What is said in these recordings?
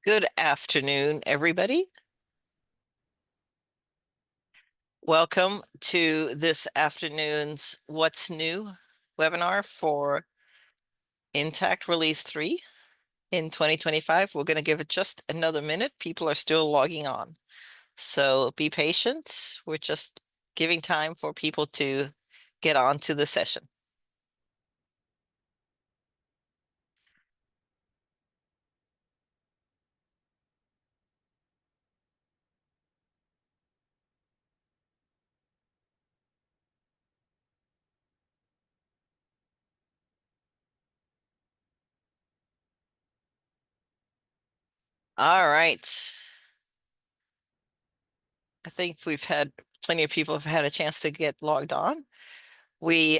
Good afternoon, everybody. Welcome to this afternoon's What's New webinar for Intacct Release 3 in 2025. We're going to give it just another minute. People are still logging on. So be patient. We're just giving time for people to get on to the session. All right. I think we've had plenty of people have had a chance to get logged on. We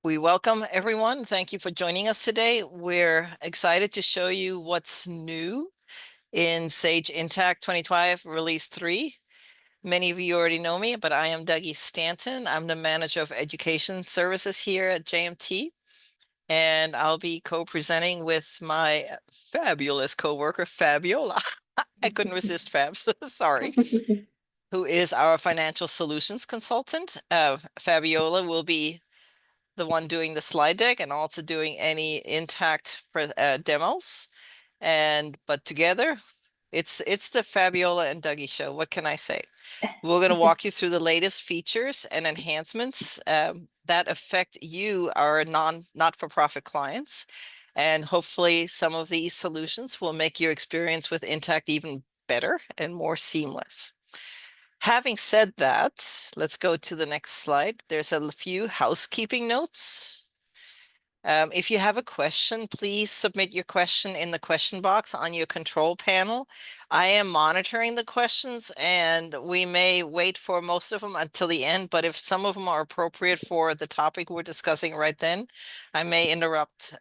welcome everyone. Thank you for joining us today. We're excited to show you what's new in Sage Intacct 2025 Release 3. Many of you already know me, but I am Dougie Stanton. I'm the Manager of Education Services here at JMT, and I'll be co-presenting with my fabulous coworker, Fabiola. I couldn't resist Fabs, sorry, who is our financial solutions consultant. Fabiola will be the one doing the slide deck and also doing any Intacct demos. But together, it's the Fabiola and Dougie show. What can I say? We're going to walk you through the latest features and enhancements that affect you, our not-for-profit clients. And hopefully some of these solutions will make your experience with Intacct even better and more seamless. Having said that, let's go to the next slide. There's a few housekeeping notes. If you have a question, please submit your question in the question box on your control panel. I am monitoring the questions and we may wait for most of them until the end, but if some of them are appropriate for the topic we're discussing right then, I may interrupt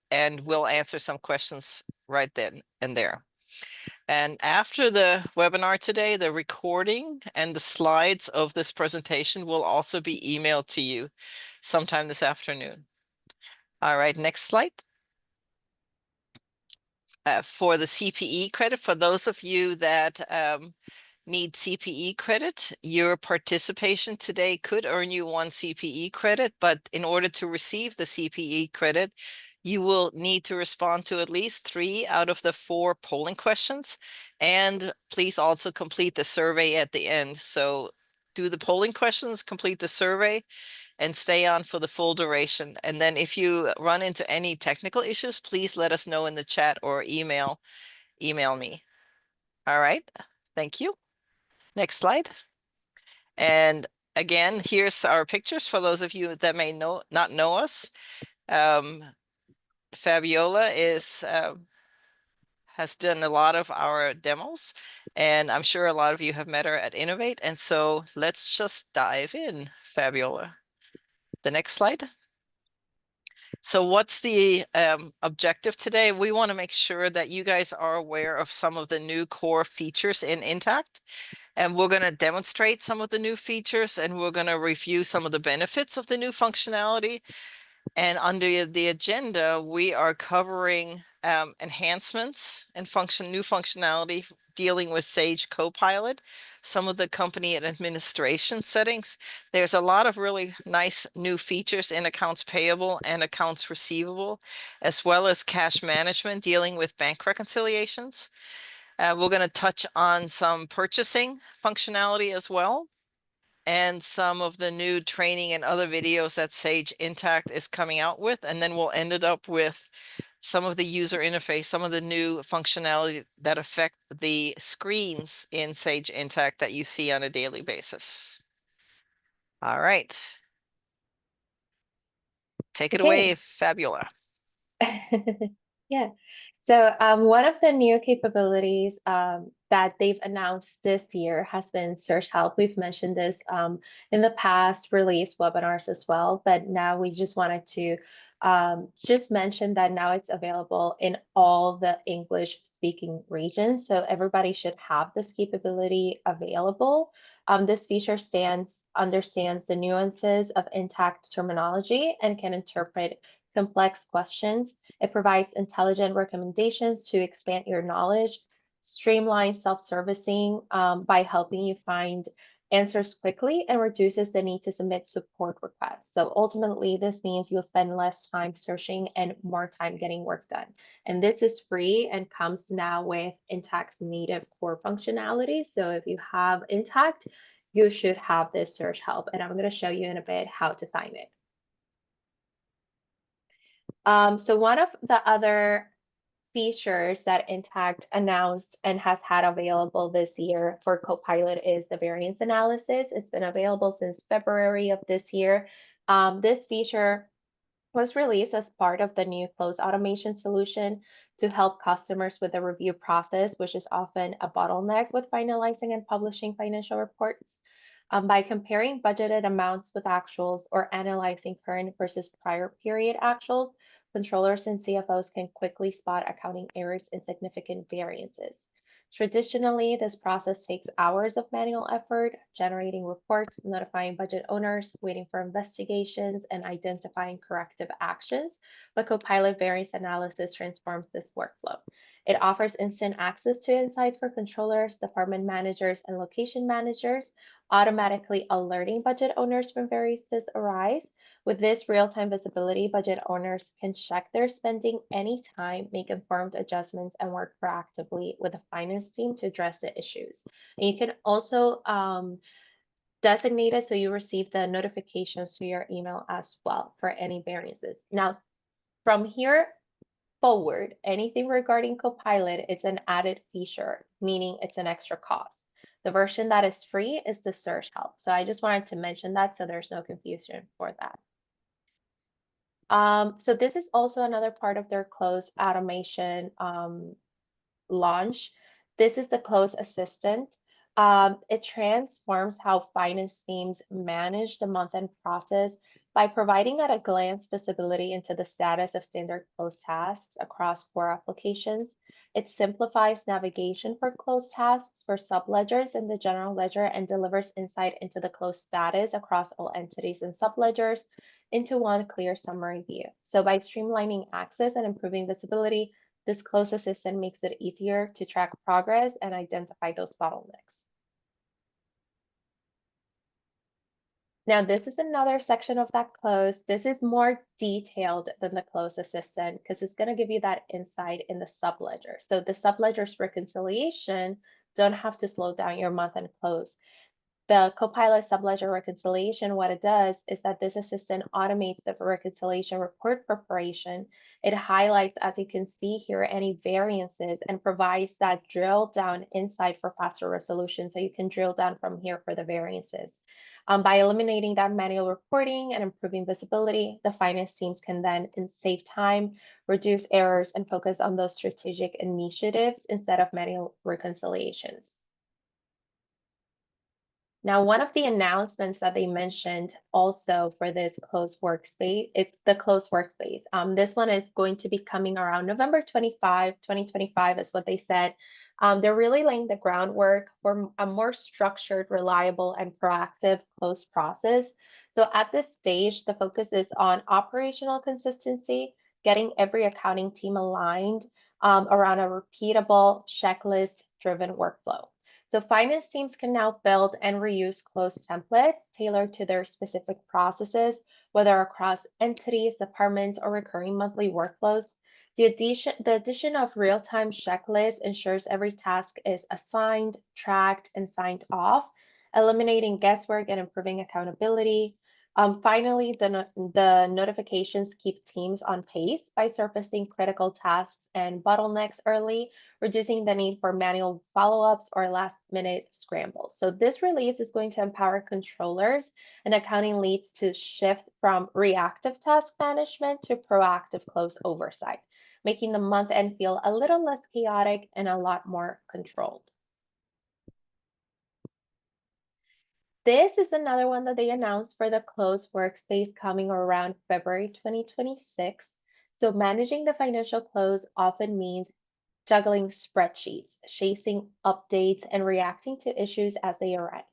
and we'll answer some questions right then and there. And after the webinar today, the recording and the slides of this presentation will also be emailed to you sometime this afternoon. All right, next slide. For the CPE credit, for those of you that need CPE credit, your participation today could earn you 1 CPE credit, but in order to receive the CPE credit, you will need to respond to at least 3 out of the 4 polling questions. And please also complete the survey at the end. So do the polling questions, complete the survey, and stay on for the full duration. And then if you run into any technical issues, please let us know in the chat or email me. All right, thank you. Next slide. And again, here's our pictures for those of you that may not know us. Fabiola has done a lot of our demos, and I'm sure a lot of you have met her at Innovate. And so let's just dive in, Fabiola. The next slide. So what's the objective today? We want to make sure that you guys are aware of some of the new core features in Intacct. And we're going to demonstrate some of the new features and we're going to review some of the benefits of the new functionality. And under the agenda, we are covering enhancements and new functionality dealing with Sage Copilot, some of the company and administration settings. There's a lot of really nice new features in accounts payable and accounts receivable, as well as cash management dealing with bank reconciliations. We're going to touch on some purchasing functionality as well, and some of the new training and other videos that Sage Intacct is coming out with. And then we'll end it up with some of the user interface, some of the new functionality that affect the screens in Sage Intacct that you see on a daily basis. All right. Take it away, Okay. Fabiola. Yeah. So one of the new capabilities that they've announced this year has been search help. We've mentioned this in the past release webinars as well, but now we just wanted to just mention that now it's available in all the English speaking regions. So everybody should have this capability available. This feature understands the nuances of Intacct terminology and can interpret complex questions. It provides intelligent recommendations to expand your knowledge, streamlines self-servicing by helping you find answers quickly, and reduces the need to submit support requests. So ultimately, this means you'll spend less time searching and more time getting work done. And this is free and comes now with Intacct's native core functionality. So if you have Intacct, you should have this search help. And I'm going to show you in a bit how to find it. So one of the other features that Intacct announced and has had available this year for Copilot is the variance analysis. It's been available since February of this year. This feature was released as part of the new close automation solution to help customers with the review process, which is often a bottleneck with finalizing and publishing financial reports. By comparing budgeted amounts with actuals or analyzing current versus prior period actuals, controllers and CFOs can quickly spot accounting errors and significant variances. Traditionally, this process takes hours of manual effort, generating reports, notifying budget owners, waiting for investigations, and identifying corrective actions. But Copilot Variance Analysis transforms this workflow. It offers instant access to insights for controllers, department managers, and location managers, automatically alerting budget owners when variances arise. With this real-time visibility, budget owners can check their spending anytime, make informed adjustments, and work proactively with the finance team to address the issues. And you can also designate it so you receive the notifications to your email as well for any variances. Now, from here forward, anything regarding Copilot, it's an added feature, meaning it's an extra cost. The version that is free is the search help. So I just wanted to mention that so there's no confusion for that. So this is also another part of their close automation launch. This is the close assistant. It transforms how finance teams manage the month-end process by providing at a glance visibility into the status of standard close tasks across core applications. It simplifies navigation for close tasks for subledgers in the general ledger and delivers insight into the close status across all entities and subledgers into one clear summary view. So by streamlining access and improving visibility, this close assistant makes it easier to track progress and identify those bottlenecks. Now, this is another section of that close. This is more detailed than the close assistant because it's going to give you that insight in the subledger. So the subledger's reconciliation don't have to slow down your month-end close. The Copilot Subledger Reconciliation, what it does is that this assistant automates the reconciliation report preparation. It highlights, as you can see here, any variances and provides that drill down insight for faster resolution. So you can drill down from here for the variances. By eliminating that manual reporting and improving visibility, the finance teams can then save time, reduce errors, and focus on those strategic initiatives instead of manual reconciliations. Now, one of the announcements that they mentioned also for this closed workspace is the closed workspace. This one is going to be coming around November 2025 is what they said. They're really laying the groundwork for a more structured, reliable, and proactive closed process. So at this stage, the focus is on operational consistency, getting every accounting team aligned around a repeatable checklist-driven workflow. So finance teams can now build and reuse closed templates tailored to their specific processes, whether across entities, departments, or recurring monthly workflows. The addition of real-time checklists ensures every task is assigned, tracked, and signed off, eliminating guesswork and improving accountability. Finally, the notifications keep teams on pace by surfacing critical tasks and bottlenecks early, reducing the need for manual follow-ups or last-minute scrambles. So this release is going to empower controllers and accounting leads to shift from reactive task management to proactive close oversight, making the month end feel a little less chaotic and a lot more controlled. This is another one that they announced for the closed workspace coming around February 2026. So managing the financial close often means juggling spreadsheets, chasing updates, and reacting to issues as they arise.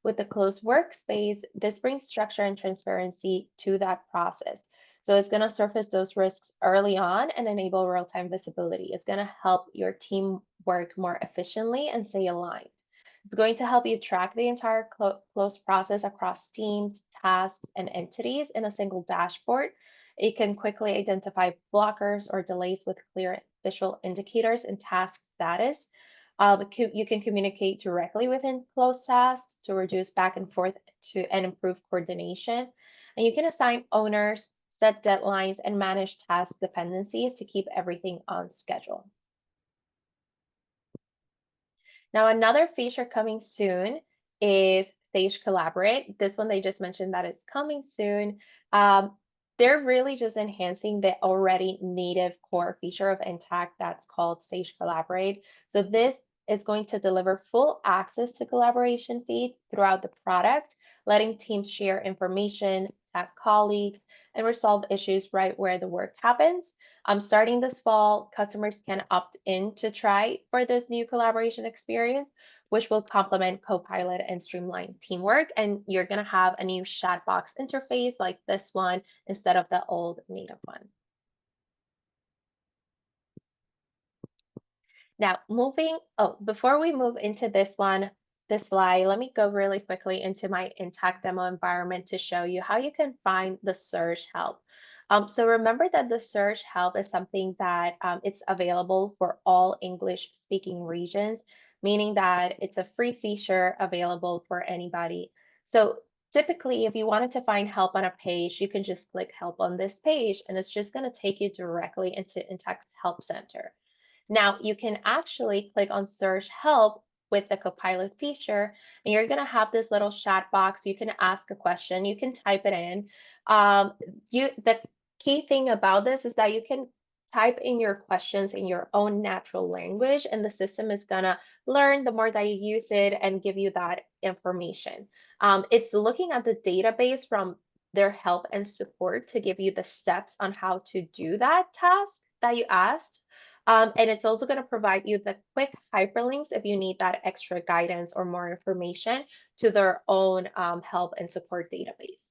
With the closed workspace, this brings structure and transparency to that process. So it's going to surface those risks early on and enable real-time visibility. It's going to help your team work more efficiently and stay aligned. It's going to help you track the entire close process across teams, tasks, and entities in a single dashboard. It can quickly identify blockers or delays with clear visual indicators and task status. You can communicate directly within closed tasks to reduce back and forth and improve coordination. And you can assign owners, set deadlines, and manage task dependencies to keep everything on schedule. Now, another feature coming soon is Sage Collaborate. This one they just mentioned that it's coming soon. They're really just enhancing the already native core feature of Intacct that's called Sage Collaborate. So this is going to deliver full access to collaboration feeds throughout the product, letting teams share information, tag colleagues, and resolve issues right where the work happens. Starting this fall, customers can opt in to try for this new collaboration experience, which will complement Copilot and streamline teamwork. And you're going to have a new chat box interface like this one instead of the old native one. Now, before we move into this slide, let me go really quickly into my Intacct demo environment to show you how you can find the search help. So remember that the search help is something that it's available for all English speaking regions, meaning that it's a free feature available for anybody. So typically, if you wanted to find help on a page, you can just click help on this page, and it's just going to take you directly into Intacct's Help Center. Now you can actually click on search help with the Copilot feature, and you're going to have this little chat box. You can ask a question, you can type it in. The key thing about this is that you can type in your questions in your own natural language, and the system is going to learn the more that you use it and give you that information. It's looking at the database from their help and support to give you the steps on how to do that task that you asked. And it's also going to provide you the quick hyperlinks if you need that extra guidance or more information to their own help and support database.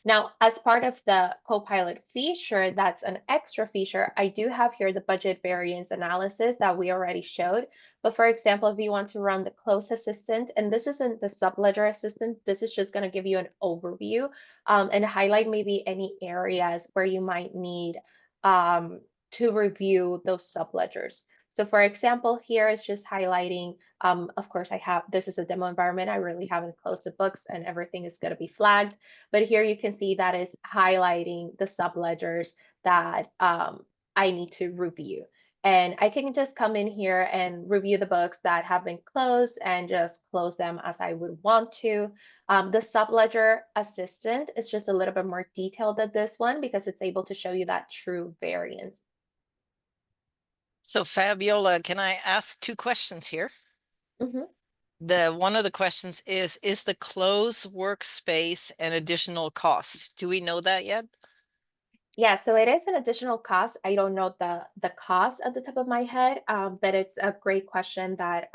Now, as part of the Copilot feature, that's an extra feature, I do have here the budget variance analysis that we already showed. But for example, if you want to run the close assistant, and this isn't the subledger assistant, this is just going to give you an overview and highlight maybe any areas where you might need to review those subledgers. So for example, here it's just highlighting, of course, this is a demo environment. I really haven't closed the books and everything is going to be flagged. But here you can see that is highlighting the subledgers that I need to review. And I can just come in here and review the books that have been closed and just close them as I would want to. The subledger assistant is just a little bit more detailed than this one because it's able to show you that true variance. So Fabiola, can I ask two questions here? Mhm. One of the questions is the close workspace an additional cost? Do we know that yet? Yeah, so it is an additional cost. I don't know the cost at the top of my head, but it's a great question that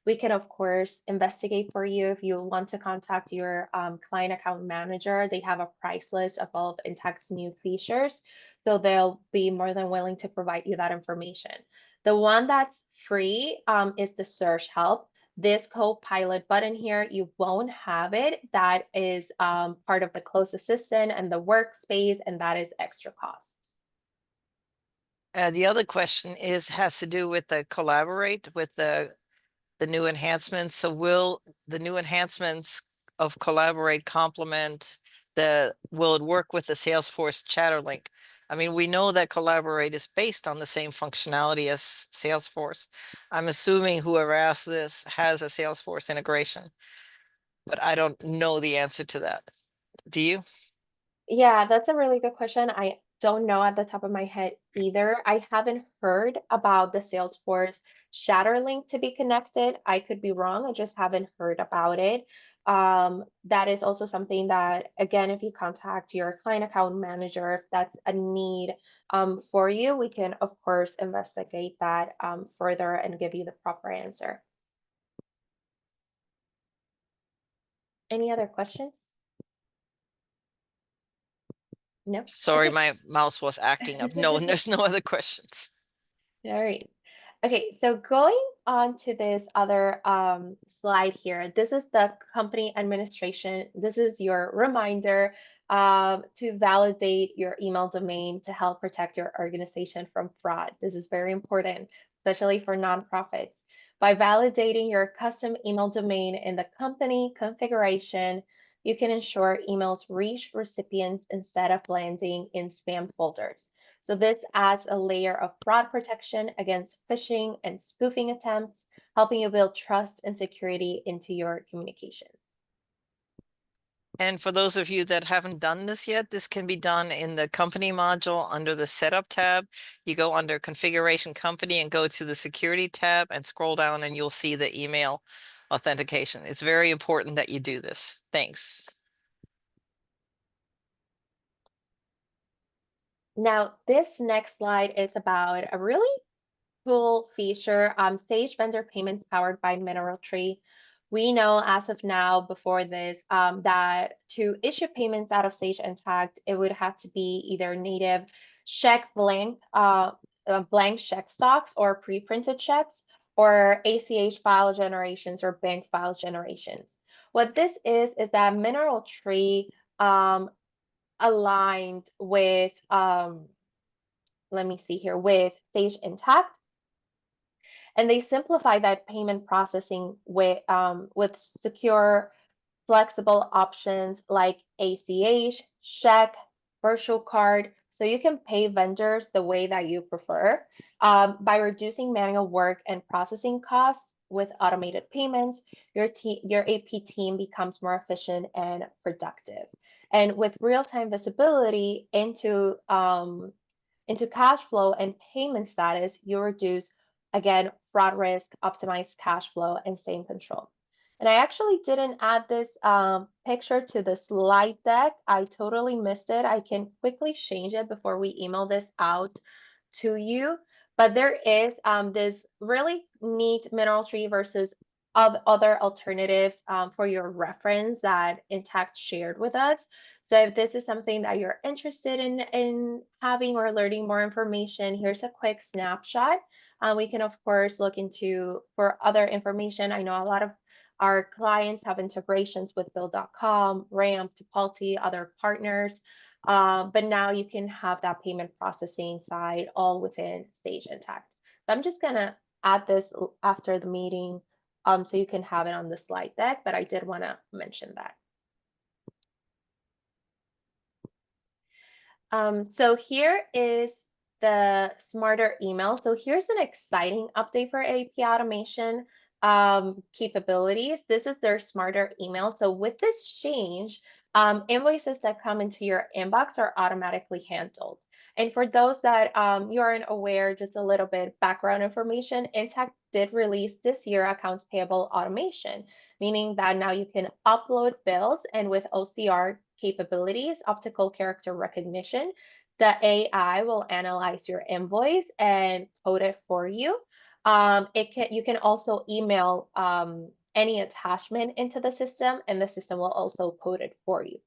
we can, of course, investigate for you. If you want to contact your client account manager, they have a price list of all of Intacct's new features, so they'll be more than willing to provide you that information. The one that's free is the search help. This Copilot button here, you won't have it. That is part of the close assistant and the workspace, and that is extra cost. The other question has to do with the collaborate with the new enhancements. So will the new enhancements of collaborate complement will it work with the Salesforce chatter link? I mean, we know that collaborate is based on the same functionality as Salesforce. I'm assuming whoever asked this has a Salesforce integration, but I don't know the answer to that. Do you? Yeah, that's a really good question. I don't know at the top of my head either. I haven't heard about the Salesforce shatter link to be connected. I could be wrong. I just haven't heard about it. That is also something that, again, if you contact your client account manager, if that's a need for you, we can, of course, investigate that further and give you the proper answer. Any other questions? No? Sorry, Okay. my mouse was acting up. No, and there's no other questions. All right. Okay, so going on to this other slide here, this is the company administration. This is your reminder to validate your email domain to help protect your organization from fraud. This is very important, especially for nonprofits. By validating your custom email domain in the company configuration, you can ensure emails reach recipients instead of landing in spam folders. So this adds a layer of fraud protection against phishing and spoofing attempts, helping you build trust and security into your communications. And for those of you that haven't done this yet, this can be done in the company module under the setup tab. You go under configuration company and go to the security tab and scroll down and you'll see the email authentication. It's very important that you do this. Thanks. Now, this next slide is about a really cool feature, Sage vendor payments powered by Mineral Tree. We know as of now, before this, that to issue payments out of Sage Intacct, it would have to be either native check blank check stocks or pre-printed checks, or ACH file generations or bank file generations. What this is that Mineral Tree aligned with, let me see here, with Sage Intacct, and they simplify that payment processing with secure, flexible options like ACH, check, virtual card, so you can pay vendors the way that you prefer. By reducing manual work and processing costs with automated payments, your AP team becomes more efficient and productive. And with real-time visibility into cash flow and payment status, you reduce, again, fraud risk, optimize cash flow, and stay in control. And I actually didn't add this picture to the slide deck. I totally missed it. I can quickly change it before we email this out to you. But there is this really neat Mineral Tree versus other alternatives for your reference that Intact shared with us. So if this is something that you're interested in having or learning more information, here's a quick snapshot. We can, of course, look into for other information. I know a lot of our clients have integrations with Bill.com, Ramp, Tipalti, other partners. But now you can have that payment processing side all within Sage Intacct. So I'm just going to add this after the meeting so you can have it on the slide deck, but I did want to mention that. So here is the smarter email. So here's an exciting update for AP automation capabilities. This is their smarter email. So with this change, invoices that come into your inbox are automatically handled. And for those that you aren't aware, just a little bit background information, Intact did release this year accounts payable automation, meaning that now you can upload bills, and with OCR capabilities, optical character recognition, the AI will analyze your invoice and code it for you. You can also email any attachment into the system, and the system will also code it for you.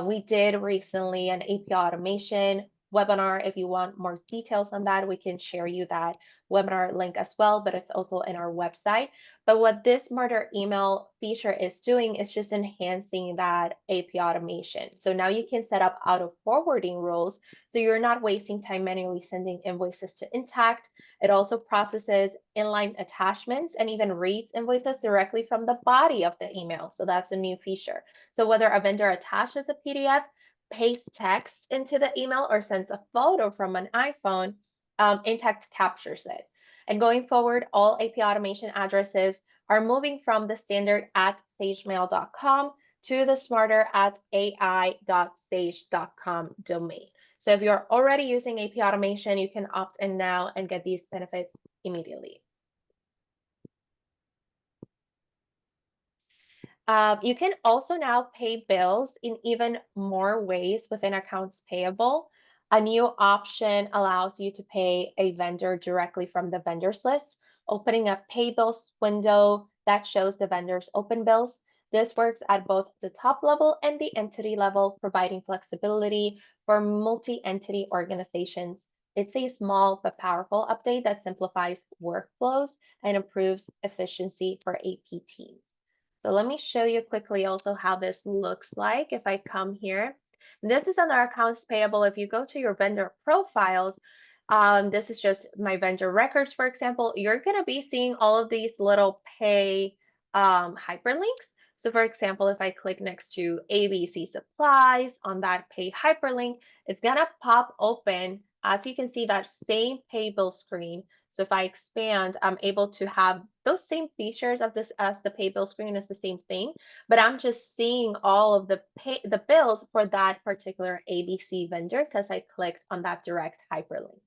We did recently an AP automation webinar. If you want more details on that, we can share you that webinar link as well, but it's also in our website. But what this smarter email feature is doing is just enhancing that AP automation. So now you can set up auto forwarding rules, so you're not wasting time manually sending invoices to Intact. It also processes inline attachments and even reads invoices directly from the body of the email. So that's a new feature. So whether a vendor attaches a PDF, pastes text into the email, or sends a photo from an iPhone, Intact captures it. And going forward, all AP automation addresses are moving from the standard at sagemail.com to the smarter at ai.sage.com domain. So if you're already using AP automation, you can opt in now and get these benefits immediately. You can also now pay bills in even more ways within accounts payable. A new option allows you to pay a vendor directly from the vendors list, opening a pay bills window that shows the vendor's open bills. This works at both the top level and the entity level, providing flexibility for multi-entity organizations. It's a small but powerful update that simplifies workflows and improves efficiency for AP teams. So let me show you quickly also how this looks like if I come here. This is under accounts payable. If you go to your vendor profiles, this is just my vendor records, for example, you're going to be seeing all of these little pay hyperlinks. So for example, if I click next to ABC supplies on that pay hyperlink, it's going to pop open, as you can see, that same pay bill screen. So if I expand, I'm able to have those same features of this as the pay bill screen is the same thing, but I'm just seeing all of the bills for that particular ABC vendor because I clicked on that direct hyperlink.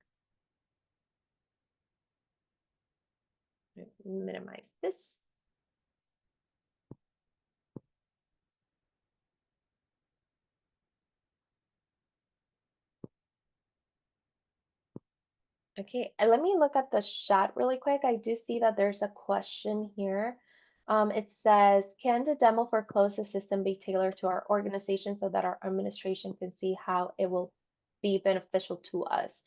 Minimize this. Okay, let me look at the chat really quick. I do see that there's a question here. It says, can the demo for closed system be tailored to our organization so that our administration can see how it will be beneficial to us?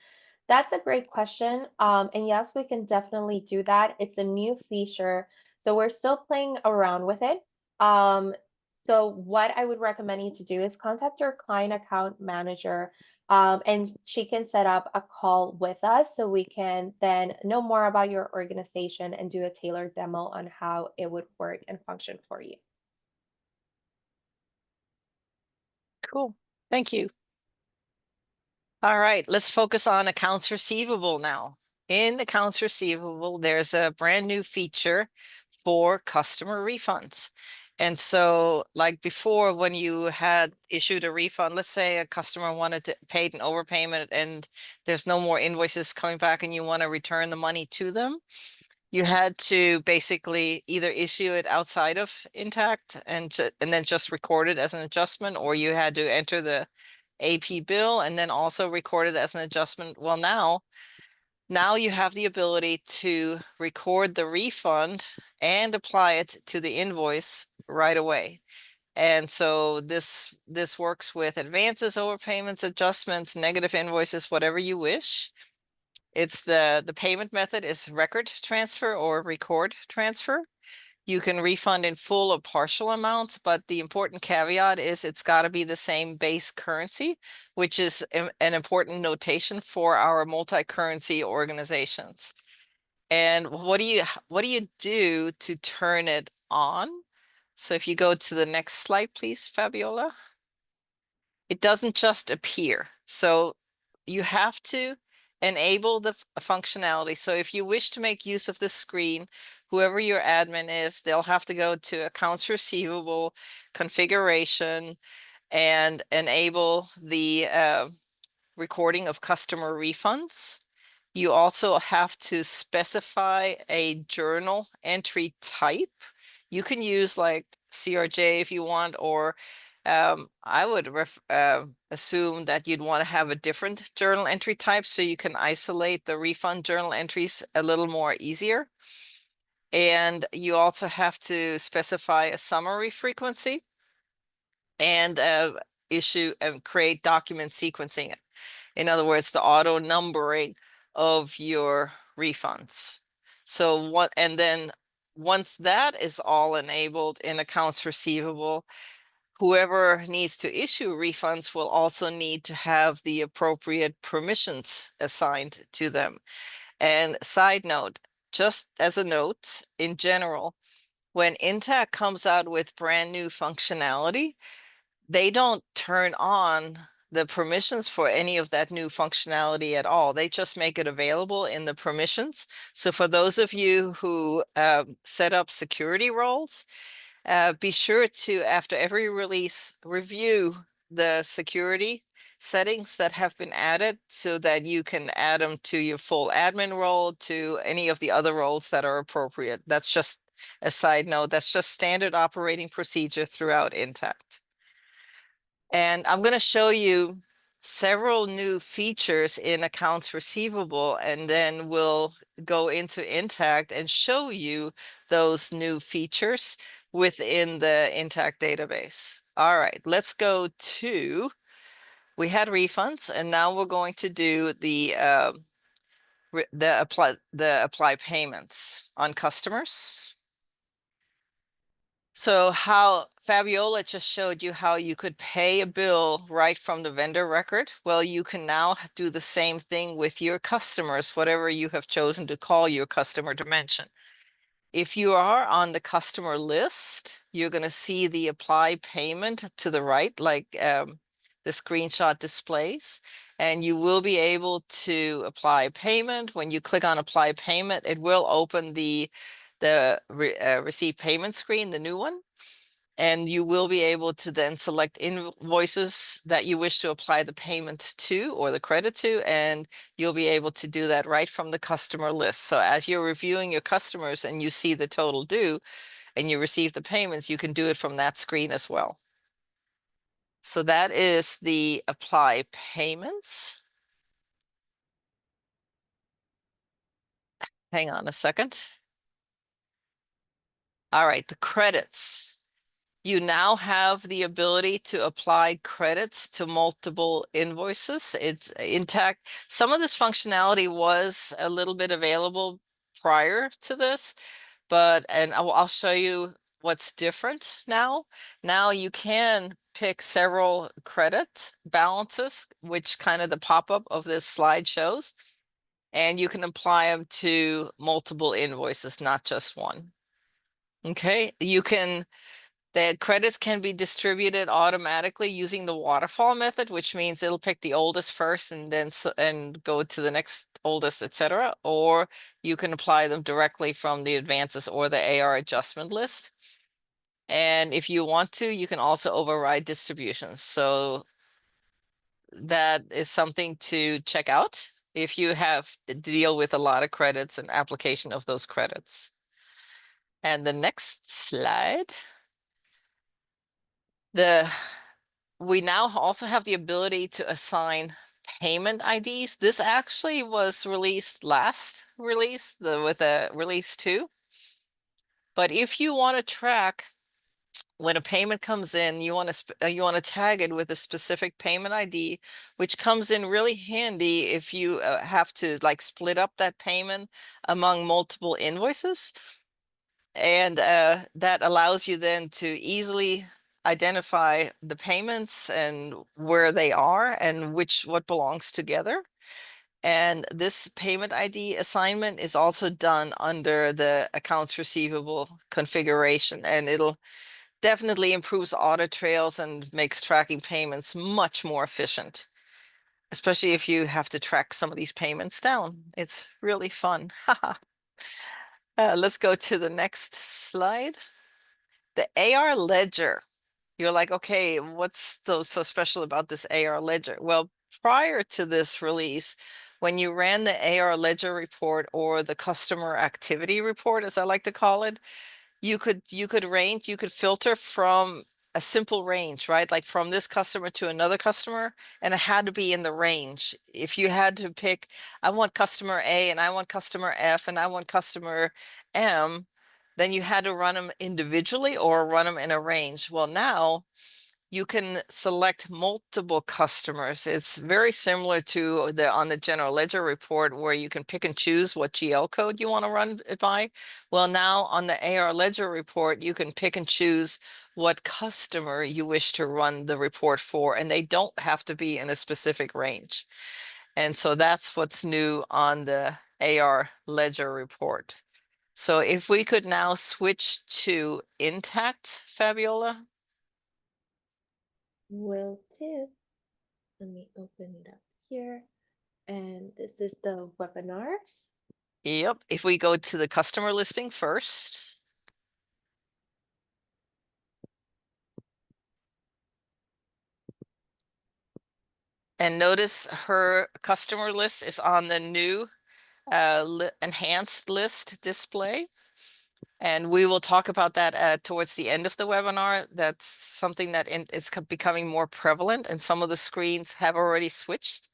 That's a great question. And yes, we can definitely do that. It's a new feature, so we're still playing around with it. So what I would recommend you to do is contact your client account manager, and she can set up a call with us so we can then know more about your organization and do a tailored demo on how it would work and function for you. Cool. Thank you. All right, let's focus on accounts receivable now. In accounts receivable, there's a brand new feature for customer refunds. And so like before, when you had issued a refund, let's say a customer wanted to pay an overpayment and there's no more invoices coming back and you want to return the money to them, you had to basically either issue it outside of Intacct and then just record it as an adjustment, or you had to enter the AP bill and then also record it as an adjustment. Well, now you have the ability to record the refund and apply it to the invoice right away. And so this works with advances, overpayments, adjustments, negative invoices, whatever you wish. It's the payment method is record transfer or record transfer. You can refund in full or partial amounts, but the important caveat is it's got to be the same base currency, which is an important notation for our multi-currency organizations. And what do you do to turn it on? So if you go to the next slide, please, Fabiola. It doesn't just appear. So you have to enable the functionality. So if you wish to make use of this screen, whoever your admin is, they'll have to go to accounts receivable, configuration, and enable the recording of customer refunds. You also have to specify a journal entry type. You can use like CRJ if you want, or I would assume that you'd want to have a different journal entry type so you can isolate the refund journal entries a little more easier. And you also have to specify a summary frequency and issue and create document sequencing. In other words, the auto numbering of your refunds. So what, and then once that is all enabled in accounts receivable, whoever needs to issue refunds will also need to have the appropriate permissions assigned to them. And side note, just as a note, in general, when Intacct comes out with brand new functionality, they don't turn on the permissions for any of that new functionality at all. They just make it available in the permissions. So for those of you who set up security roles, be sure to, after every release, review the security settings that have been added so that you can add them to your full admin role, to any of the other roles that are appropriate. That's just a side note. That's just standard operating procedure throughout Intacct. And I'm going to show you several new features in accounts receivable, and then we'll go into Intacct and show you those new features within the Intacct database. All right, let's go to, we had refunds, and now we're going to do the apply payments on customers. So how Fabiola just showed you how you could pay a bill right from the vendor record. Well, you can now do the same thing with your customers, whatever you have chosen to call your customer dimension. If you are on the customer list, you're going to see the apply payment to the right, like the screenshot displays, and you will be able to apply payment. When you click on apply payment, it will open the receive payment screen, the new one. And you will be able to then select invoices that you wish to apply the payment to or the credit to, and you'll be able to do that right from the customer list. So as you're reviewing your customers and you see the total due and you receive the payments, you can do it from that screen as well. So that is the apply payments. Hang on a second. All right, the credits. You now have the ability to apply credits to multiple invoices. It's Intacct. Some of this functionality was a little bit available prior to this, and I'll show you what's different now. Now you can pick several credit balances, which kind of the pop-up of this slide shows, and you can apply them to multiple invoices, not just one. Okay, the credits can be distributed automatically using the waterfall method, which means it'll pick the oldest first and then and go to the next oldest, etc. Or you can apply them directly from the advances or the AR adjustment list. And if you want to, you can also override distributions. So that is something to check out if you have to deal with a lot of credits and application of those credits. And the next slide. We now also have the ability to assign payment IDs. This actually was released last release, with a release 2. But if you want to track when a payment comes in, you want to tag it with a specific payment ID, which comes in really handy if you have to like split up that payment among multiple invoices. And that allows you then to easily identify the payments and where they are and what belongs together. And this payment ID assignment is also done under the accounts receivable configuration, and it'll definitely improves audit trails and makes tracking payments much more efficient, especially if you have to track some of these payments down. It's really fun. Let's go to the next slide. The AR ledger. You're like, okay, what's so special about this AR ledger? Well, prior to this release, when you ran the AR ledger report or the customer activity report, as I like to call it, you could filter from a simple range, right? Like from this customer to another customer, and it had to be in the range. If you had to pick, I want customer A and I want customer F and I want customer M, then you had to run them individually or run them in a range. Well, now you can select multiple customers. It's very similar to on the general ledger report where you can pick and choose what GL code you want to run it by. Well, now on the AR ledger report, you can pick and choose what customer you wish to run the report for, and they don't have to be in a specific range. And so that's what's new on the AR ledger report. So if we could now switch to Intacct, Fabiola. Will do. Let me open it up here. And this is the webinars. Yep. If we go to the customer listing first. And notice her customer list is on the new enhanced list display. And we will talk about that towards the end of the webinar. That's something that it's becoming more prevalent, and some of the screens have already switched.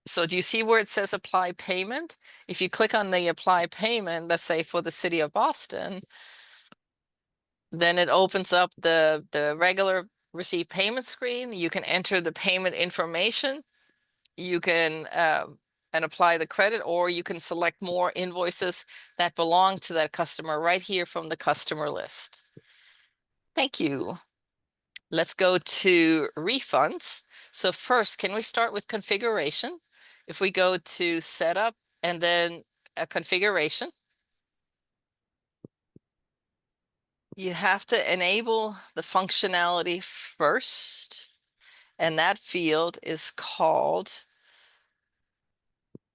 So do you see where it says apply payment? If you click on the apply payment, let's say for the city of Boston, Then it opens up the regular receive payment screen. You can enter the payment information. You can and apply the credit, or you can select more invoices that belong to that customer right here from the customer list. Thank you. Let's go to refunds. So first, can we start with configuration? If we go to setup and then a configuration, you have to enable the functionality first. And that field is called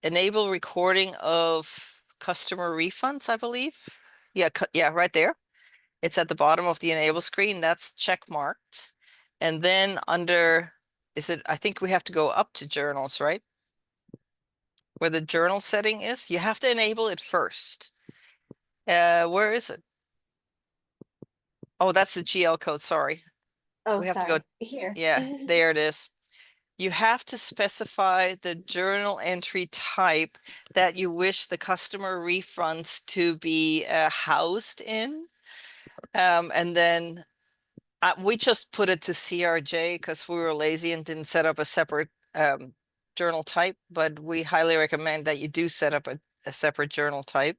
enable recording of customer refunds, I believe. Yeah, yeah, right there. It's at the bottom of the enable screen. That's check marked. And then under, I think we have to go up to journals, right? Where the journal setting is, you have to enable it first. Where is it? Oh, that's the GL code, sorry. Oh, We have to go, sorry. Here. yeah, there it is. You have to specify the journal entry type that you wish the customer refunds to be housed in. And then we just put it to CRJ because we were lazy and didn't set up a separate journal type, but we highly recommend that you do set up a separate journal type.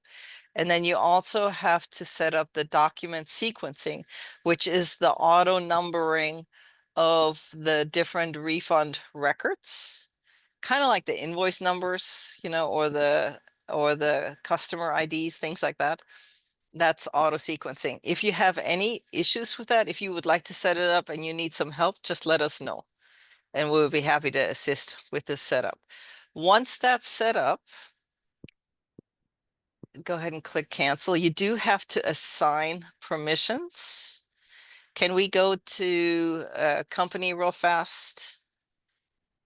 And then you also have to set up the document sequencing, which is the auto numbering of the different refund records, kind of like the invoice numbers, or the customer IDs, things like that. That's auto sequencing. If you have any issues with that, if you would like to set it up and you need some help, just let us know and we'll be happy to assist with this setup. Once that's set up, go ahead and click cancel. You do have to assign permissions. Can we go to company real fast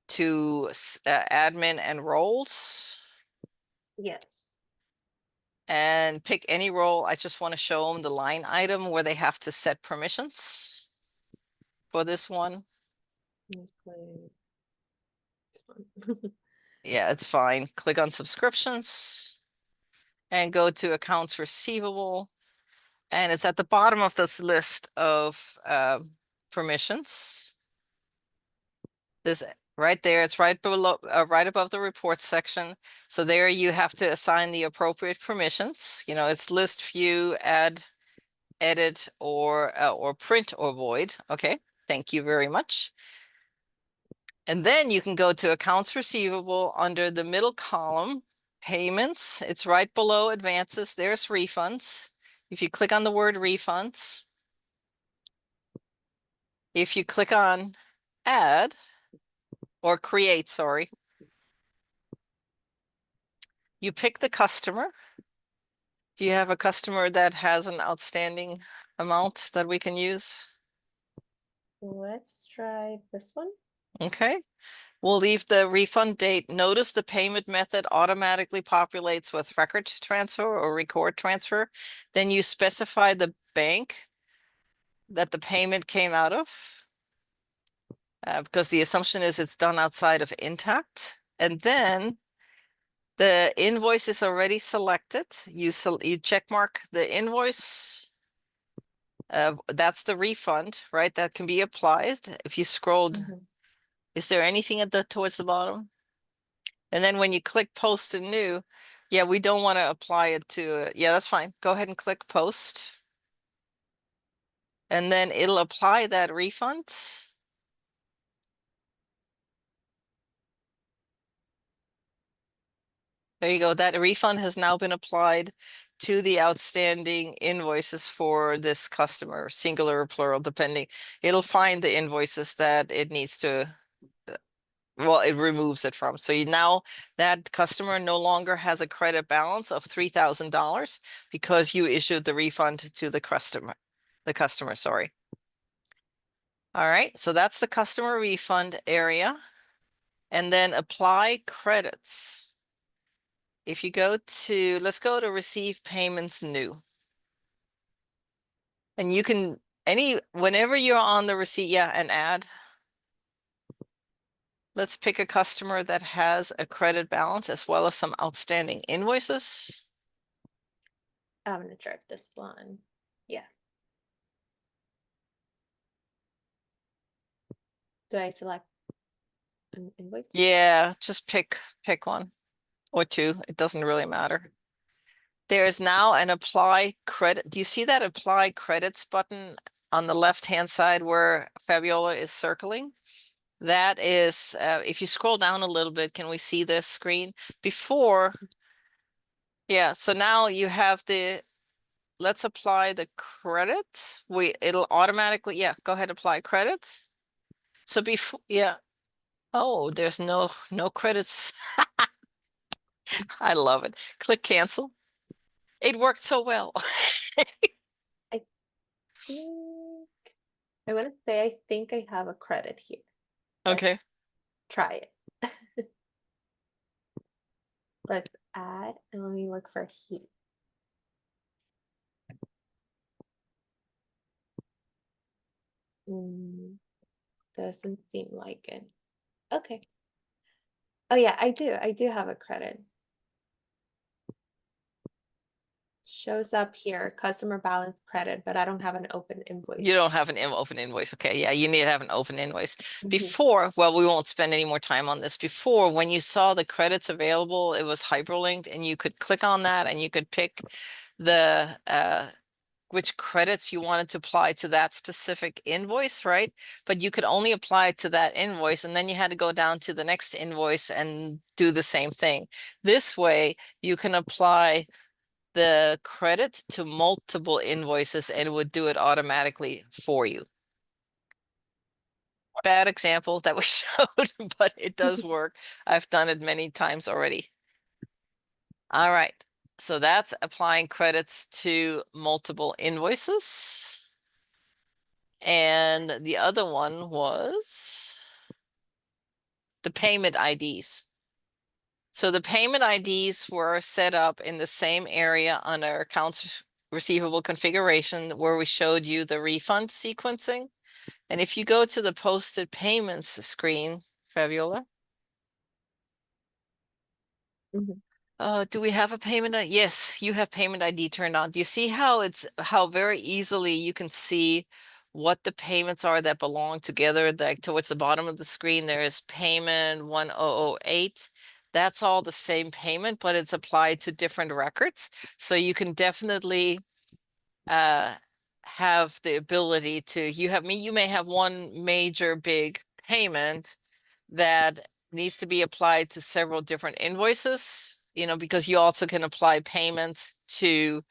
to admin and roles Yes. and pick any role? I just want to show them the line item where they have to set permissions for this one. Let's play this one. Yeah, it's fine. Click on subscriptions and go to accounts receivable. And it's at the bottom of this list of permissions. This right there, it's right below, right above the reports section. So there you have to assign the appropriate permissions. It's list, view, add, edit, or print or void. Okay, thank you very much. And then you can go to accounts receivable under the middle column, payments. It's right below advances. There's refunds. If you click on the word refunds, if you click on add or create, sorry, you pick the customer. Do you have a customer that has an outstanding amount that we can use? Let's try this one. Okay. We'll leave the refund date. Notice the payment method automatically populates with record transfer or record transfer. Then you specify the bank that the payment came out of, because the assumption is it's done outside of Intacct. And then the invoice is already selected. You check mark the invoice. That's the refund, right? That can be applied. If you scrolled, Mhm. is there anything towards the bottom? And then when you click post and new, yeah, we don't want to apply it to, yeah, that's fine. Go ahead and click post. And then it'll apply that refund. There you go. That refund has now been applied to the outstanding invoices for this customer, singular or plural, depending. It'll find the invoices that it needs to, well, it removes it from. So now that customer no longer has a credit balance of $3,000 because you issued the refund to the customer, sorry. All right, so that's the customer refund area. And then apply credits. If you go to, let's go to receive payments new. And you can, whenever you're on the receipt, yeah, and add. Let's pick a customer that has a credit balance as well as some outstanding invoices. I'm gonna try this one. Yeah. Do I select an invoice? Yeah, just pick one or two. It doesn't really matter. There is now an apply credit. Do you see that apply credits button on the left-hand side where Fabiola is circling? That is, if you scroll down a little bit, can we see this screen? Before, yeah, so now you have let's apply the credit. It'll automatically, yeah, go ahead, apply credit. So before, yeah. Oh, there's no credits. I love it. Click cancel. It worked so well. I think I want to say I think I have a credit here. Let's Okay. try it. Let's add and let me look for heat. Doesn't seem like it. Okay. Oh yeah, I do. I do have a credit. Shows up here, customer balance credit, but I don't have an open invoice. You don't have an open invoice. Okay. Yeah, you need to have an open invoice. Mhm. Before, well, we won't spend any more time on this. Before, when you saw the credits available, it was hyperlinked and you could click on that and you could pick the which credits you wanted to apply to that specific invoice, right? But you could only apply it to that invoice, and then you had to go down to the next invoice and do the same thing. This way, you can apply the credit to multiple invoices and it would do it automatically for you. Bad example that we showed, but it does work. I've done it many times already. All right. So that's applying credits to multiple invoices. And the other one was the payment IDs. So the payment IDs were set up in the same area under accounts receivable configuration where we showed you the refund sequencing. And if you go to the posted payments screen, Fabiola, Mhm. do we have a payment? Yes, you have payment ID turned on. Do you see how very easily you can see what the payments are that belong together? Like towards the bottom of the screen, there is payment 1008. That's all the same payment, but it's applied to different records. So you can definitely uh have the ability to you may have one major big payment that needs to be applied to several different invoices, because you also can apply payments to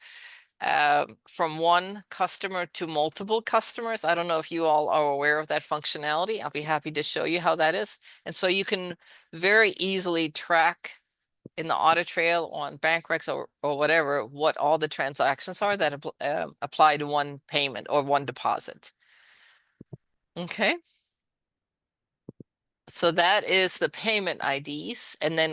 from one customer to multiple customers. I don't know if you all are aware of that functionality. I'll be happy to show you how that is. And so you can very easily track in the audit trail on bank recs or whatever, what all the transactions are that apply to one payment or one deposit. Okay. So that is the payment IDs. And then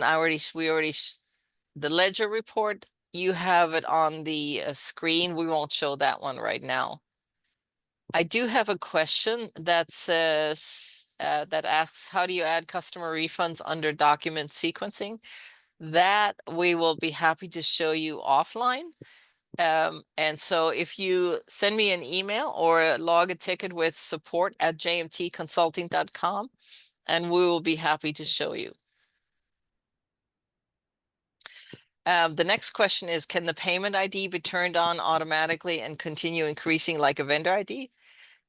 the ledger report, you have it on the screen. We won't show that one right now. I do have a question that that asks, how do you add customer refunds under document sequencing? That we will be happy to show you offline. And so if you send me an email or log a ticket with support@jmtconsulting.com, and we will be happy to show you. The next question is, can the payment ID be turned on automatically and continue increasing like a vendor ID?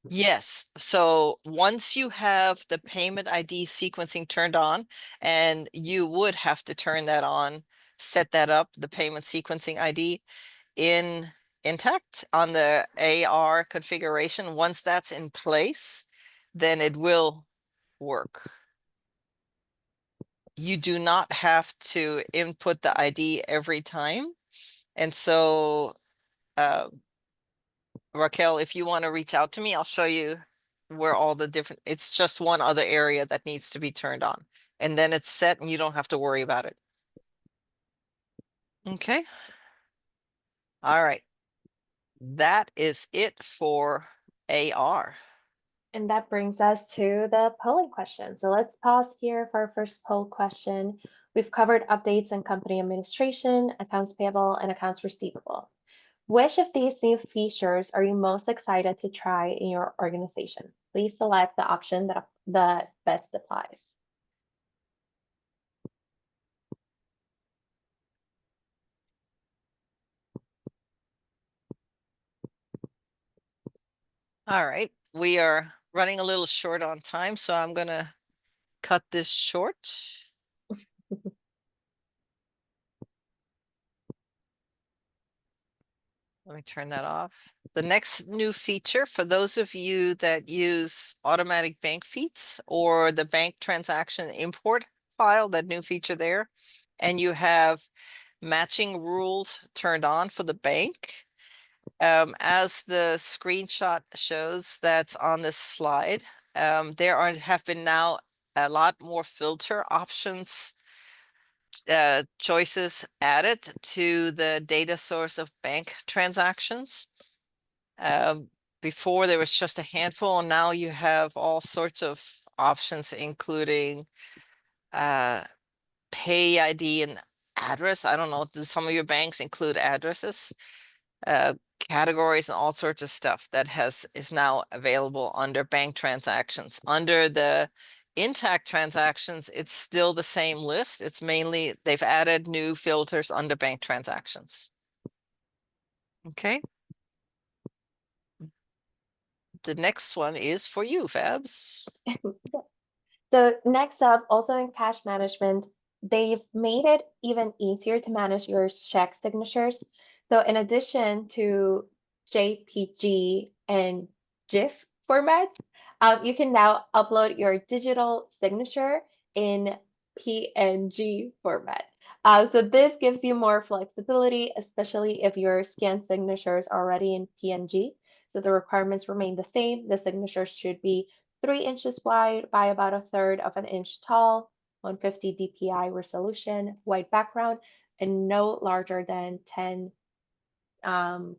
Yes. So once you have the payment ID sequencing turned on, and you would have to turn that on, set that up, the payment sequencing ID in Intacct on the AR configuration. Once that's in place, then it will work. You do not have to input the ID every time. And so, Raquel, if you want to reach out to me, I'll show you where all the different, it's just one other area that needs to be turned on. And then it's set and you don't have to worry about it. Okay. All right. That is it for AR. And that brings us to the polling question. So let's pause here for our first poll question. We've covered updates in company administration, accounts payable, and accounts receivable. Which of these new features are you most excited to try in your organization? Please select the option that best applies. All right, we are running a little short on time, so I'm gonna cut this short. Let me turn that off. The next new feature for those of you that use automatic bank feeds or the bank transaction import file, that new feature there, and you have matching rules turned on for the bank. As the screenshot shows that's on this slide, have been now a lot more filter options choices added to the data source of bank transactions. Before there was just a handful, and now you have all sorts of options, including pay ID and address. I don't know, do some of your banks include addresses? Categories and all sorts of stuff that is now available under bank transactions. Under the Intacct transactions, it's still the same list. It's mainly they've added new filters under bank transactions. Okay. The next one is for you, Fabs. So next up, also in cash management, they've made it even easier to manage your check signatures. So in addition to JPG and GIF formats, you can now upload your digital signature in PNG format. So this gives you more flexibility, especially if your scanned signature is already in PNG. So the requirements remain the same. The signatures should be 3 inches wide by about a third of an inch tall, 150 dpi resolution, white background, and no larger than 10 kilobytes,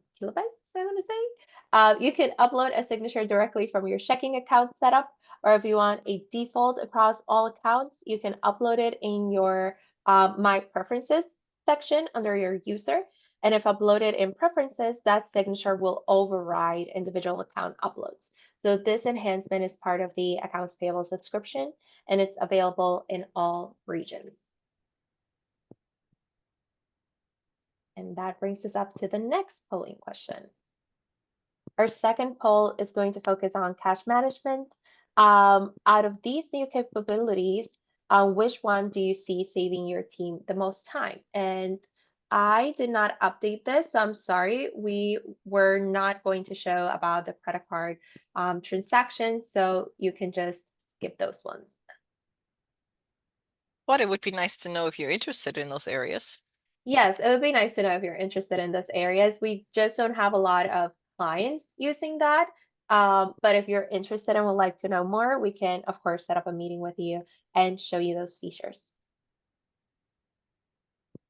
I want to say. You can upload a signature directly from your checking account setup, or if you want a default across all accounts, you can upload it in your My Preferences section under your user. And if uploaded in Preferences, that signature will override individual account uploads. So this enhancement is part of the Accounts Payable subscription, and it's available in all regions. And that brings us up to the next polling question. Our second poll is going to focus on cash management. Out of these new capabilities, which one do you see saving your team the most time? And I did not update this, so I'm sorry. We were not going to show about the credit card transactions, so you can just skip those ones. But it would be nice to know if you're interested in those areas. Yes, it would be nice to know if you're interested in those areas. We just don't have a lot of clients using that. But if you're interested and would like to know more, we can, of course, set up a meeting with you and show you those features.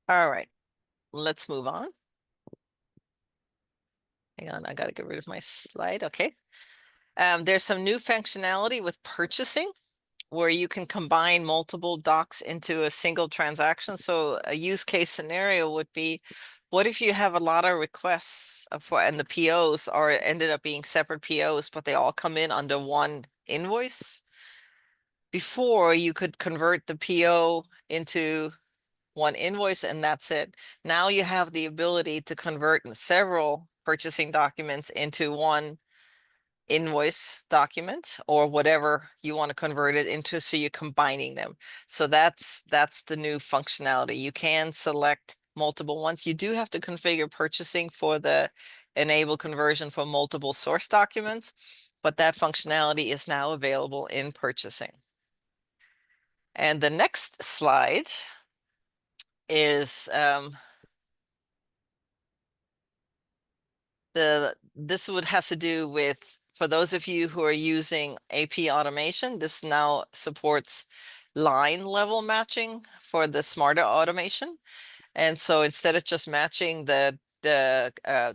All right, let's move on. Hang on, I got to get rid of my slide. Okay. There's some new functionality with purchasing where you can combine multiple docs into a single transaction. So a use case scenario would be, what if you have a lot of requests for, and the POs are ended up being separate POs, but they all come in under one invoice? Before, you could convert the PO into one invoice and that's it. Now you have the ability to convert several purchasing documents into one invoice document or whatever you want to convert it into, so you're combining them. So that's the new functionality. You can select multiple ones. You do have to configure purchasing for the enable conversion for multiple source documents, but that functionality is now available in purchasing. And the next slide is has to do with, for those of you who are using AP automation, this now supports line level matching for the smarter automation. And so instead of just matching the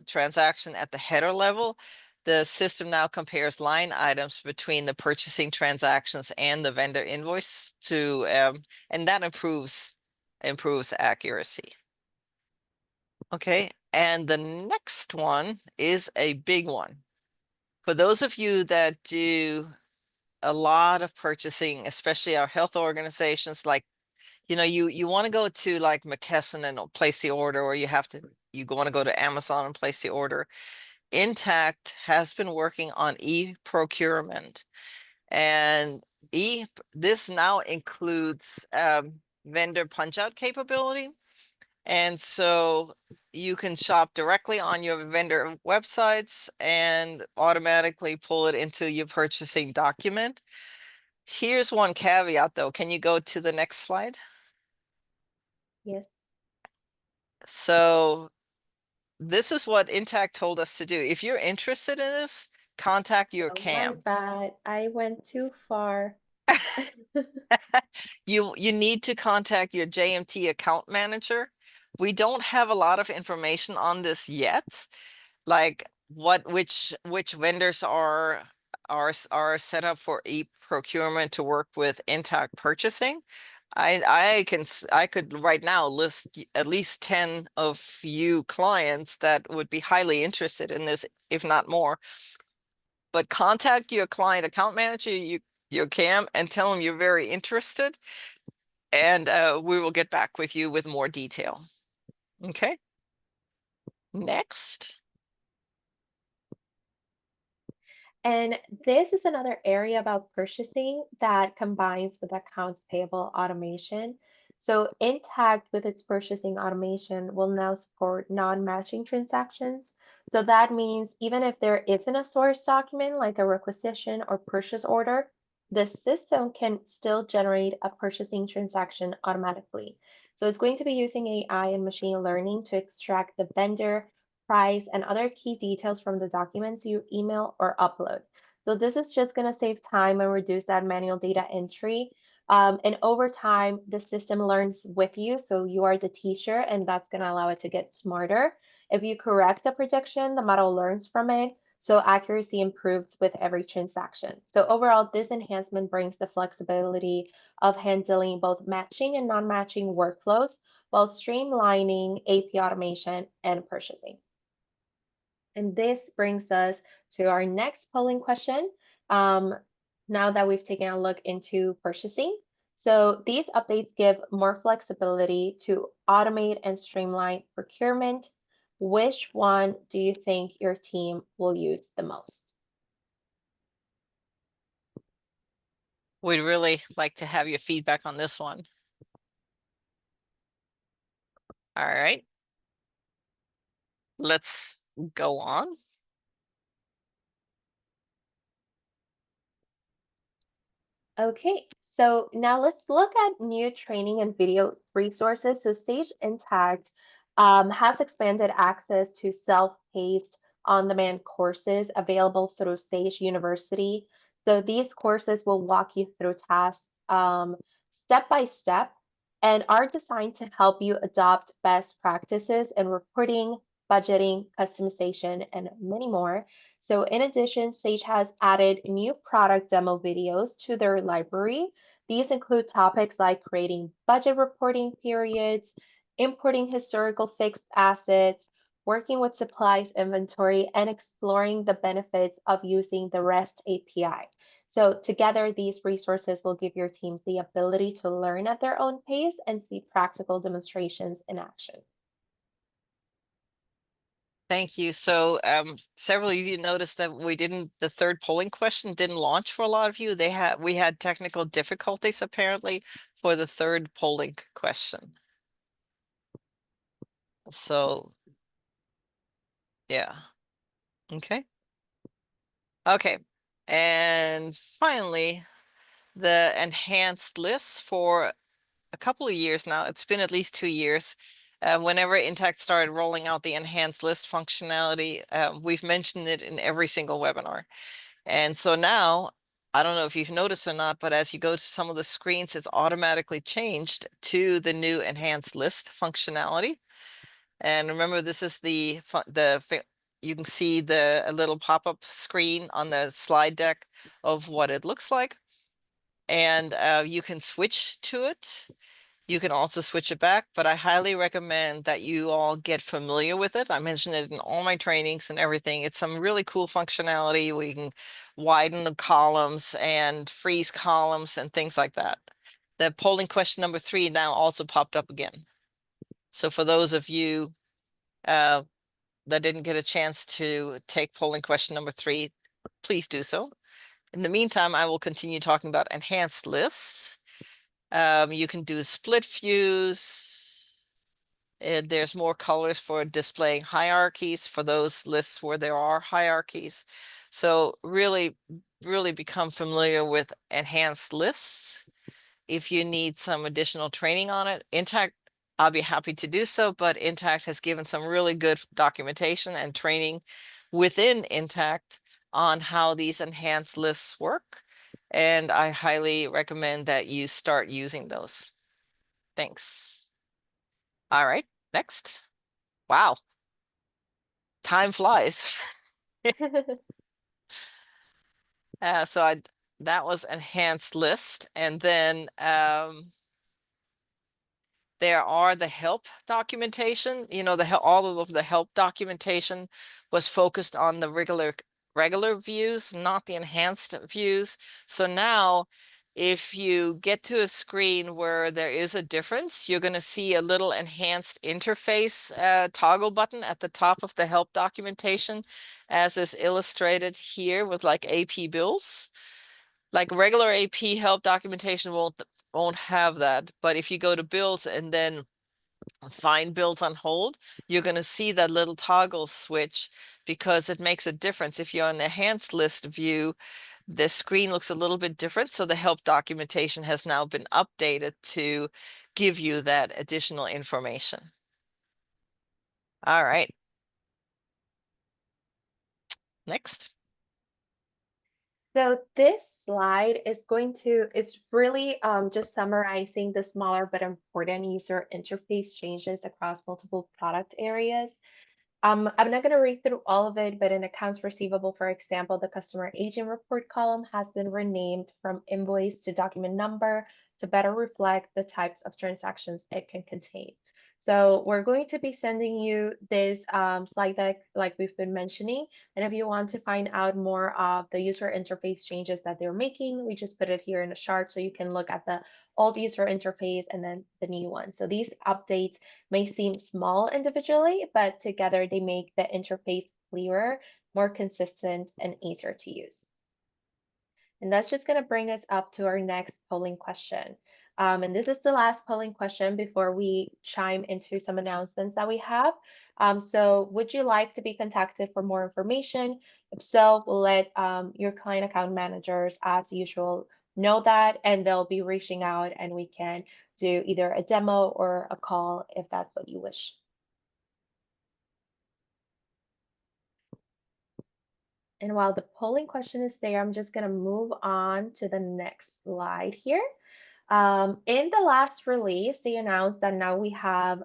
transaction at the header level, the system now compares line items between the purchasing transactions and the vendor invoice to, and that improves accuracy. Okay, And the next one is a big one. For those of you that do a lot of purchasing, especially our health organizations, like, you want to go to like McKesson and place the order, or you want to go to Amazon and place the order. Intacct has been working on e-procurement, and this now includes vendor punch out capability. And so you can shop directly on your vendor websites and automatically pull it into your purchasing document. Here's one caveat though. Can you go to the next slide? Yes. So this is what Intacct told us to do. If you're interested in this, contact your Oh, my CAM. bad. I went too far. You need to contact your JMT account manager. We don't have a lot of information on this yet, like which vendors are set up for e-procurement to work with Intacct purchasing. I could right now list at least 10 of you clients that would be highly interested in this, if not more. But contact your client account manager, your CAM, and tell them you're very interested, and we will get back with you with more detail. Okay. Next. And this is another area about purchasing that combines with accounts payable automation. So Intact with its purchasing automation will now support non-matching transactions. So that means even if there isn't a source document like a requisition or purchase order, the system can still generate a purchasing transaction automatically. So it's going to be using AI and machine learning to extract the vendor, price, and other key details from the documents you email or upload. So this is just going to save time and reduce that manual data entry. And over time, the system learns with you. So you are the teacher, and that's going to allow it to get smarter. If you correct a prediction, the model learns from it. So accuracy improves with every transaction. So overall, this enhancement brings the flexibility of handling both matching and non-matching workflows while streamlining AP automation and purchasing. And this brings us to our next polling question. Now that we've taken a look into purchasing, so these updates give more flexibility to automate and streamline procurement. Which one do you think your team will use the most? We'd really like to have your feedback on this one. All right. Let's go on. Okay, so now let's look at new training and video resources. So Sage Intacct has expanded access to self-paced on-demand courses available through Sage University. So these courses will walk you through tasks step by step and are designed to help you adopt best practices in reporting, budgeting, customization, and many more. So in addition, Sage has added new product demo videos to their library. These include topics like creating budget reporting periods, importing historical fixed assets, working with supplies inventory, and exploring the benefits of using the REST API. So together, these resources will give your teams the ability to learn at their own pace and see practical demonstrations in action. Thank you. So several of you noticed that the third polling question didn't launch for a lot of you. We had technical difficulties apparently for the third polling question. So yeah. Okay. Okay. And finally, the enhanced lists for a couple of years now. It's been at least 2 years. Whenever Intacct started rolling out the enhanced list functionality, we've mentioned it in every single webinar. And so now, I don't know if you've noticed or not, but as you go to some of the screens, it's automatically changed to the new enhanced list functionality. And remember, this is you can see a little pop-up screen on the slide deck of what it looks like. And you can switch to it. You can also switch it back, but I highly recommend that you all get familiar with it. I mentioned it in all my trainings and everything. It's some really cool functionality. We can widen the columns and freeze columns and things like that. The polling question number 3 now also popped up again. So for those of you that didn't get a chance to take polling question number 3, please do so. In the meantime, I will continue talking about enhanced lists. You can do split views. There's more colors for displaying hierarchies for those lists where there are hierarchies. So really, really become familiar with enhanced lists. If you need some additional training on it, Intacct, I'll be happy to do so, but Intacct has given some really good documentation and training within Intacct on how these enhanced lists work. And I highly recommend that you start using those. Thanks. All right, next. Wow, time flies. So that was enhanced list. And then there are the help documentation. You know, all of the help documentation was focused on the regular views, not the enhanced views. So now if you get to a screen where there is a difference, you're going to see a little enhanced interface toggle button at the top of the help documentation, as is illustrated here with like AP bills. Like regular AP help documentation won't have that, but if you go to bills and then find bills on hold, you're going to see that little toggle switch because it makes a difference. If you're on the enhanced list view, the screen looks a little bit different. So the help documentation has now been updated to give you that additional information. All right. Next. So this slide is really just summarizing the smaller but important user interface changes across multiple product areas. I'm not going to read through all of it, but in accounts receivable, for example, the customer agent report column has been renamed from invoice to document number to better reflect the types of transactions it can contain. So we're going to be sending you this slide deck like we've been mentioning. And if you want to find out more of the user interface changes that they're making, we just put it here in a chart so you can look at the old user interface and then the new one. So these updates may seem small individually, but together they make the interface clearer, more consistent, and easier to use. And that's just going to bring us up to our next polling question. And this is the last polling question before we chime into some announcements that we have. So would you like to be contacted for more information? If so, we'll let your client account managers, as usual, know that, and they'll be reaching out and we can do either a demo or a call if that's what you wish. And while the polling question is there, I'm just going to move on to the next slide here. In the last release, they announced that now we have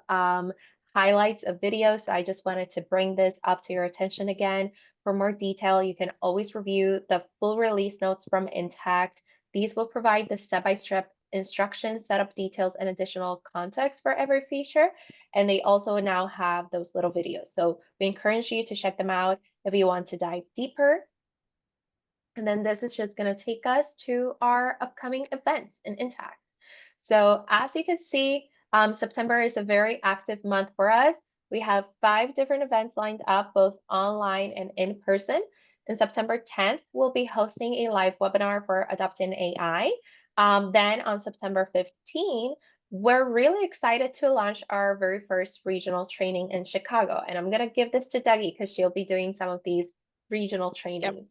highlights of videos. So I just wanted to bring this up to your attention again. For more detail, you can always review the full release notes from Intacct. These will provide the step-by-step instructions, setup details, and additional context for every feature. And they also now have those little videos. So we encourage you to check them out if you want to dive deeper. And then this is just going to take us to our upcoming events in Intacct. So as you can see, September is a very active month for us. We have 5 different events lined up, both online and in person. And September 10th, we'll be hosting a live webinar for adopting AI. Then on September 15th, we're really excited to launch our very first regional training in Chicago. And I'm going to give this to Dougie because she'll be doing some of these regional trainings. Yep.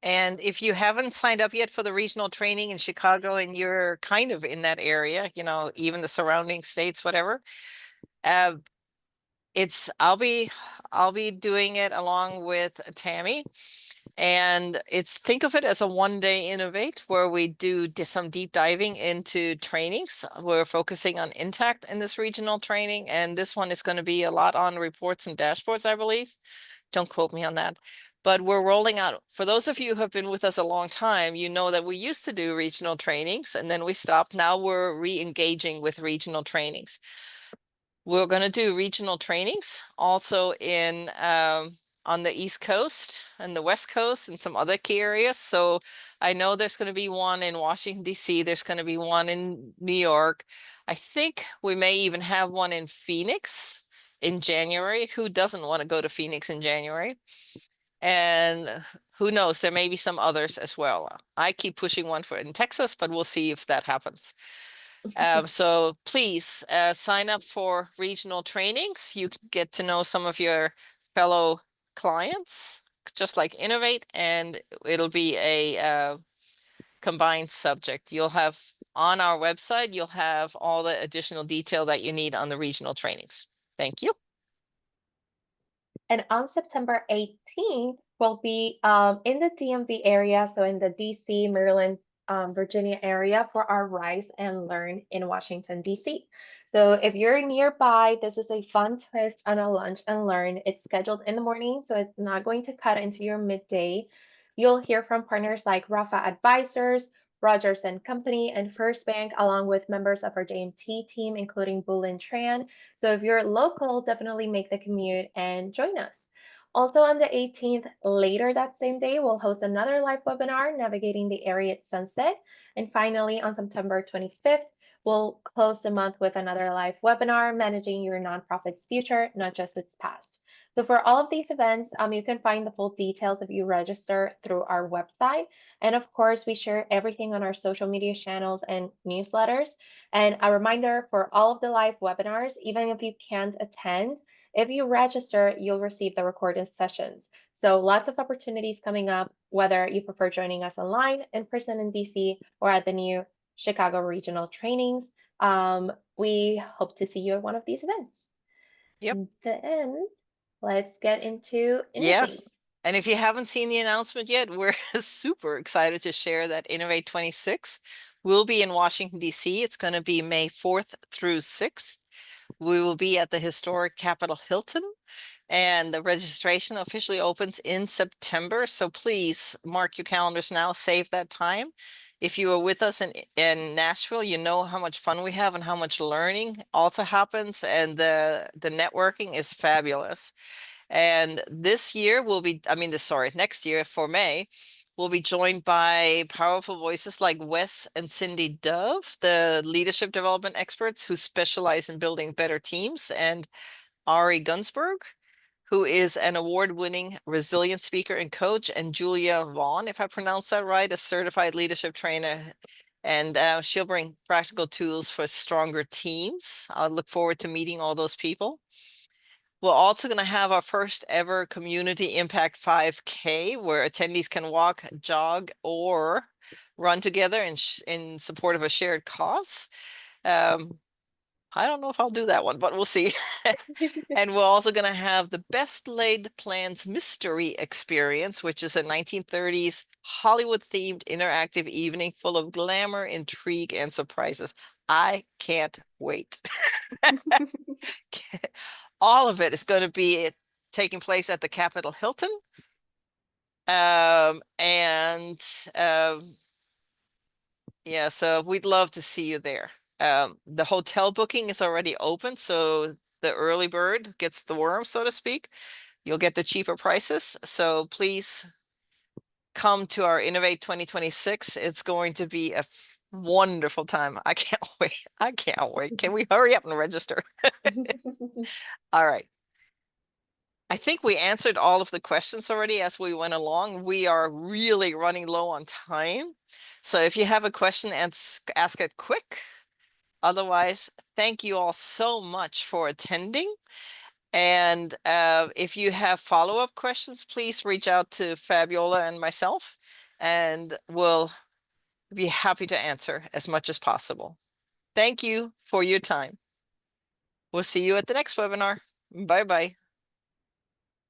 And if you haven't signed up yet for the regional training in Chicago and you're kind of in that area, you know, even the surrounding states, whatever, I'll be doing it along with Tammy. And think of it as a 1-day Innovate where we do some deep diving into trainings. We're focusing on Intacct in this regional training, and this one is going to be a lot on reports and dashboards, I believe. Don't quote me on that. but we're rolling out. For those of you who have been with us a long time, you know that we used to do regional trainings and then we stopped. Now we're re-engaging with regional trainings. We're going to do regional trainings also in on the East Coast and the West Coast and some other key areas. So I know there's going to be one in Washington, D.C. There's going to be one in New York. I think we may even have one in Phoenix in January. Who doesn't want to go to Phoenix in January? And who knows, there may be some others as well. I keep pushing one for in Texas, but we'll see if that happens. So please sign up for regional trainings. You get to know some of your fellow clients, just like Innovate, and it'll be a combined subject. You'll have on our website, you'll have all the additional detail that you need on the regional trainings. Thank you. And on September 18th, we'll be in the DMV area, so in the DC, Maryland, Virginia area for our Rise and Learn in Washington, DC. So if you're nearby, this is a fun twist on a lunch and learn. It's scheduled in the morning, so it's not going to cut into your midday. You'll hear from partners like Rafa Advisors, Rogers and Company, and First Bank, along with members of our JMT team, including Bulin Tran. So if you're local, definitely make the commute and join us. Also on the 18th, later that same day, we'll host another live webinar, Navigating the Area at Sunset. And finally, on September 25th, we'll close the month with another live webinar, Managing Your Nonprofit's Future, Not Just Its Past. So for all of these events, you can find the full details if you register through our website. And of course, we share everything on our social media channels and newsletters. And a reminder for all of the live webinars, even if you can't attend, if you register, you'll receive the recorded sessions. So lots of opportunities coming up, whether you prefer joining us online, in person in DC, or at the new Chicago regional trainings. We hope to see you at one of these events. Yep. And then let's get into Yeah. Innovate. And if you haven't seen the announcement yet, we're super excited to share that Innovate 26 will be in Washington, D.C. It's going to be May 4th through 6th. We will be at the historic Capitol Hilton, and the registration officially opens in September. So please mark your calendars now, save that time. If you were with us in Nashville, you know how much fun we have and how much learning also happens, and the networking is fabulous. And this year will be, next year for May, we'll be joined by powerful voices like Wes and Cindy Dove, the leadership development experts who specialize in building better teams, and Ari Gunsberg, who is an award-winning resilient speaker and coach, and Julia Vaughn, if I pronounce that right, a certified leadership trainer. And she'll bring practical tools for stronger teams. I look forward to meeting all those people. We're also going to have our first ever Community Impact 5K, where attendees can walk, jog, or run together in support of a shared cause. I don't know if I'll do that one, but we'll see. And we're also going to have the Best Laid Plans Mystery Experience, which is a 1930s Hollywood-themed interactive evening full of glamour, intrigue, and surprises. I can't wait. All of it is going to be taking place at the Capitol Hilton. And yeah, so we'd love to see you there. The hotel booking is already open, so the early bird gets the worm, so to speak. You'll get the cheaper prices. So please come to our Innovate 2026. It's going to be a wonderful time. I can't wait. I can't wait. Can we hurry up and register? All right. I think we answered all of the questions already as we went along. We are really running low on time. So if you have a question, ask it quick. Otherwise, thank you all so much for attending. And if you have follow-up questions, please reach out to Fabiola and myself, and we'll be happy to answer as much as possible. Thank you for your time. We'll see you at the next webinar. Bye-bye.